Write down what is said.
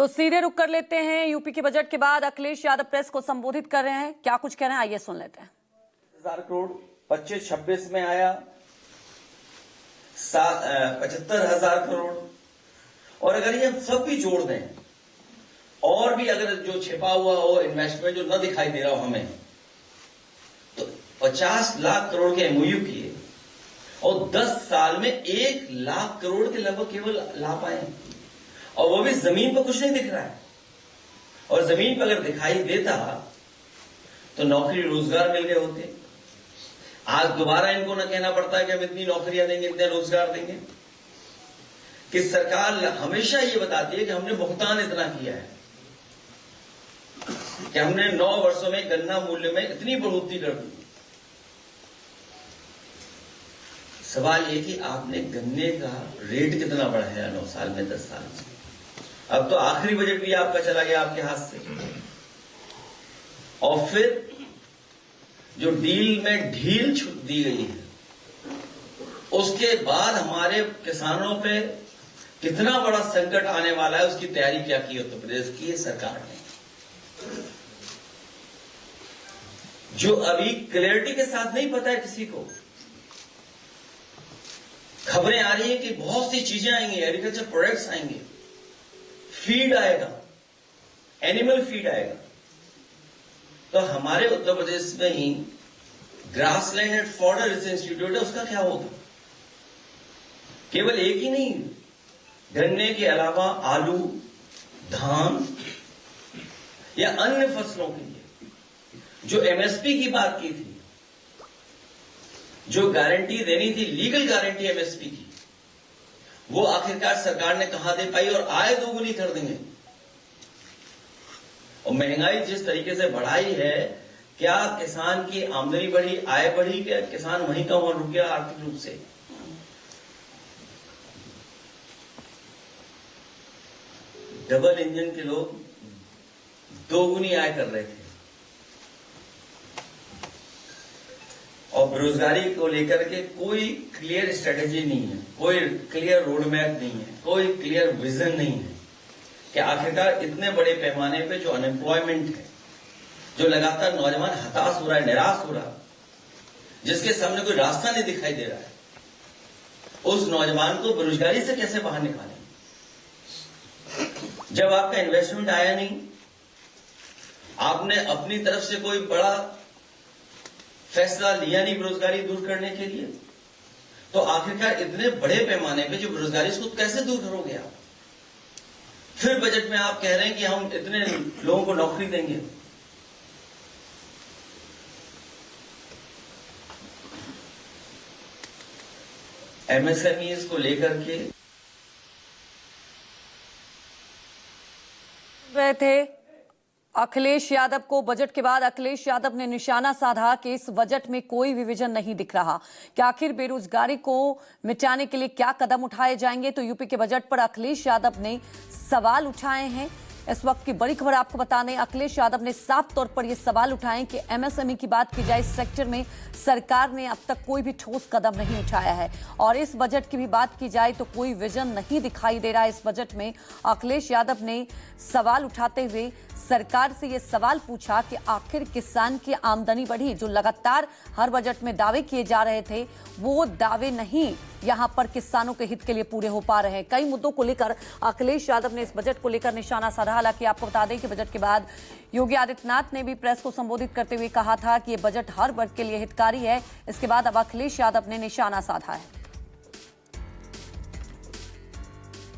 तो सीधे रुक कर लेते हैं। यूपी के बजट के बाद अखिलेश यादव प्रेस को संबोधित कर रहे हैं। क्या कुछ कह रहे हैं आइए सुन लेते हैं। 1000 करोड़ 25-26 में आया, 75,000 करोड़। और अगर ये हम सब भी जोड़ दें और भी अगर जो छिपा हुआ हो इन्वेस्टमेंट जो न दिखाई दे रहा हो हमें, तो 50 लाख करोड़ के एमओयू किए और 10 साल में 1 लाख करोड़ के लगभग केवल लाभ आए, और वो भी जमीन पर कुछ नहीं दिख रहा है। और जमीन पर अगर दिखाई देता तो नौकरी रोजगार मिल गए होते। आज दोबारा इनको न कहना पड़ता है कि हम इतनी नौकरियां देंगे, इतने रोजगार देंगे। कि सरकार हमेशा ये बताती है कि हमने भुगतान इतना किया है, कि हमने 9 वर्षों में गन्ना मूल्य में इतनी बढ़ोतरी कर दी। सवाल ये कि आपने गन्ने का रेट कितना बढ़ाया 9 साल में, 10 साल में। अब तो आखिरी बजट भी आपका चला गया आपके हाथ से। और फिर जो डील में ढील छूट दी गई है, उसके बाद हमारे किसानों पे कितना बड़ा संकट आने वाला है, उसकी तैयारी क्या की उत्तर प्रदेश की सरकार ने। जो अभी क्लैरिटी के साथ नहीं पता है किसी को। खबरें आ रही है कि बहुत सी चीजें आएंगी, एग्रीकल्चर प्रोडक्ट्स आएंगे, फीड आएगा, एनिमल फीड आएगा। तो हमारे उत्तर प्रदेश में ही grassland and fodder research institute है, उसका क्या होगा? केवल एक ही नहीं, गन्ने के अलावा आलू, धान या अन्य फसलों के लिए जो एमएसपी की बात की थी, जो गारंटी देनी थी, लीगल गारंटी एमएसपी की, वो आखिरकार सरकार ने कहां दे पाई। और आय दोगुनी कर देंगे। और महंगाई जिस तरीके से बढ़ाई है, क्या किसान की आमदनी बढ़ी, आय बढ़ी? क्या किसान वहीं का वहां रुक गया आर्थिक रूप से? डबल इंजन के लोग दोगुनी आय कर रहे थे। और बेरोजगारी को लेकर के कोई क्लियर स्ट्रेटेजी नहीं है, कोई क्लियर रोड मैप नहीं है, कोई क्लियर विजन नहीं है कि आखिरकार इतने बड़े पैमाने पे जो अनएम्प्लॉयमेंट है, जो लगातार नौजवान हताश हो रहा है, निराश हो रहा है, जिसके सामने कोई रास्ता नहीं दिखाई दे रहा है, उस नौजवान को बेरोजगारी से कैसे बाहर निकालें? जब आपका इन्वेस्टमेंट आया नहीं, आपने अपनी तरफ से कोई बड़ा फैसला लिया नहीं बेरोजगारी दूर करने के लिए, तो आखिरकार इतने बड़े पैमाने पे जो बेरोजगारी, इसको कैसे दूर करोगे आप? फिर बजट में आप कह रहे हैं कि हम इतने लोगों को नौकरी देंगे। एमएसएमई को लेकर के रहे थे अखिलेश यादव को। बजट के बाद अखिलेश यादव ने निशाना साधा कि इस बजट में कोई भी विजन नहीं दिख रहा कि आखिर बेरोजगारी को मिटाने के लिए क्या कदम उठाए जाएंगे। तो यूपी के बजट पर अखिलेश यादव ने सवाल उठाए हैं। इस वक्त की बड़ी खबर आपको बता दें, अखिलेश यादव ने साफ तौर पर यह सवाल उठाए कि एमएसएमई की बात की जाए, इस सेक्टर में सरकार ने अब तक कोई भी ठोस कदम नहीं उठाया है। और इस बजट की भी बात की जाए तो कोई विजन नहीं दिखाई दे रहा है इस बजट में। अखिलेश यादव ने सवाल उठाते हुए सरकार से यह सवाल पूछा कि आखिर किसान की आमदनी बढ़ी? जो लगातार हर बजट में दावे किए जा रहे थे, वो दावे नहीं यहां पर किसानों के हित के लिए पूरे हो पा रहे हैं। कई मुद्दों को लेकर अखिलेश यादव ने इस बजट को लेकर निशाना साधा। हालांकि आपको बता दें कि बजट के बाद योगी आदित्यनाथ ने भी प्रेस को संबोधित करते हुए कहा था कि यह बजट हर वर्ग के लिए हितकारी है। इसके बाद अब अखिलेश यादव ने निशाना साधा है।